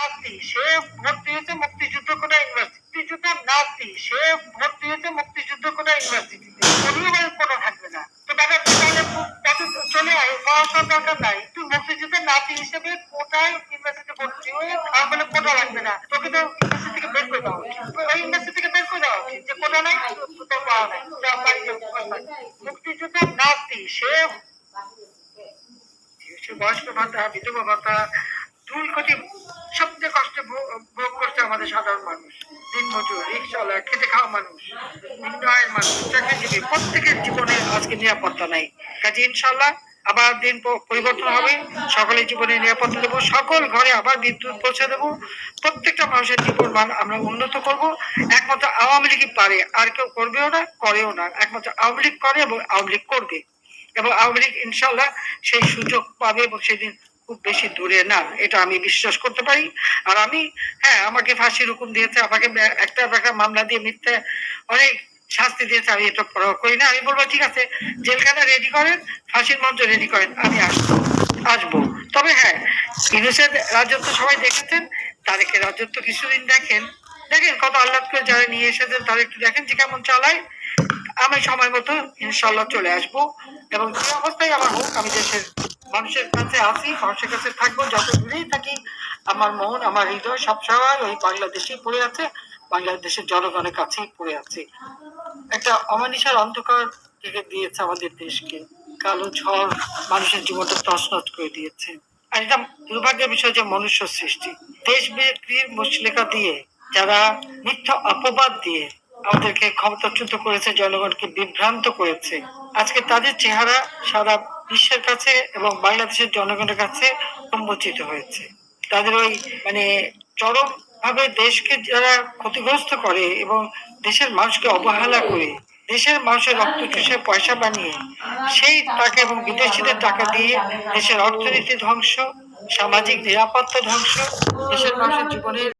নাতি, সে ভর্তি হয়েছে মুক্তিযুদ্ধ কোটা ইউনিভার্সিটি, মুক্তিযুদ্ধের নাতি, সে ভর্তি হয়েছে মুক্তিযুদ্ধ কোটা ইউনিভার্সিটিতে, পরিবারের কোটা থাকবে না। তো তাহলে চলে আয়, পড়াশোনার দরকার নাই, তুই মুক্তিযুদ্ধের নাতি হিসেবে কোটায় ইউনিভার্সিটি ভর্তি হয়ে আর বলে কোটা লাগবে না, তোকে তো ইউনিভার্সিটি থেকে বের করে দেওয়া উচিত, ওই ইউনিভার্সিটি থেকে বের করে দেওয়া উচিত যে কোটা নাই, তোর পাওয়া নাই, যা বাড়ি মুক্তিযুদ্ধের নাতি, সে বয়স্ক ভাতা, বিধবা ভাতা, 2 কোটি সবচেয়ে কষ্টে ভোগ করছে আমাদের সাধারণ মানুষ, দিনমজুর, রিক্সাওয়ালা, খেটে খাওয়া মানুষ, নিম্ন আয়ের মানুষ, চাকরিজীবী, প্রত্যেকের জীবনে আজকে নিরাপত্তা নাই। কাজে ইনশাল্লাহ আবার দিন পরিবর্তন হবে, সকলের জীবনে নিরাপত্তা দেবো, সকল ঘরে আবার বিদ্যুৎ পৌঁছে দেবো, প্রত্যেকটা মানুষের জীবন মান আমরা উন্নত করব। একমাত্র আওয়ামী লীগই পারে, আর কেউ করবেও না, করেও না, একমাত্র আওয়ামী লীগ করে এবং আওয়ামী লীগ করবে, এবং আওয়ামী লীগ ইনশাল্লাহ সেই সুযোগ পাবে এবং সেদিন খুব বেশি দূরে না, এটা আমি বিশ্বাস করতে পারি। আর আমি, হ্যাঁ, আমাকে ফাঁসির হুকুম দিয়েছে, আমাকে একটা মামলা দিয়ে মিথ্যে অনেক শাস্তি দিয়েছে, আমি এটা পরোয়া করি না। আমি বলবো ঠিক আছে, জেলখানা রেডি করেন, ফাঁসির মঞ্চ রেডি করেন, আমি আসবো। তবে হ্যাঁ, ইউনূসের রাজত্ব সবাই দেখেছেন, তারেকের রাজত্ব কিছুদিন দেখেন, কত আল্লাহ করে যারা নিয়ে এসেছেন তারা একটু দেখেন যে কেমন চালায়। আমি সময় মতো ইনশাল্লাহ চলে আসবো, এবং যে অবস্থায় আমার হোক, আমি দেশের মানুষের কাছে আছি, মানুষের কাছে থাকবো, যত দূরেই থাকি আমার মন, আমার হৃদয় সবসময় ওই বাংলাদেশেই পড়ে আছে, বাংলাদেশের জনগণের কাছেই পড়ে আছে। একটা অমানিসার অন্ধকার থেকে দিয়েছে আমাদের দেশকে, কালো ঝড় মানুষের জীবনটা তছনছ করে দিয়েছে। আর এটা দুর্ভাগ্যের বিষয় যে মনুষ্য সৃষ্টি, দেশ বিক্রির মুচলেখা দিয়ে যারা মিথ্যা অপবাদ দিয়ে আমাদেরকে ক্ষমতাচ্যুত করেছে, জনগণকে বিভ্রান্ত করেছে, আজকে তাদের চেহারা সারা বিশ্বের কাছে এবং বাংলাদেশের জনগণের কাছে উন্মোচিত হয়েছে। তাদের ওই চরম ভাবে দেশকে যারা ক্ষতিগ্রস্ত করে এবং দেশের মানুষকে অবহেলা করে, দেশের মানুষের রক্ত চুষে পয়সা বানিয়ে সেই টাকা এবং বিদেশিদের টাকা দিয়ে দেশের অর্থনীতি ধ্বংস, সামাজিক নিরাপত্তা ধ্বংস, দেশের মানুষের জীবনের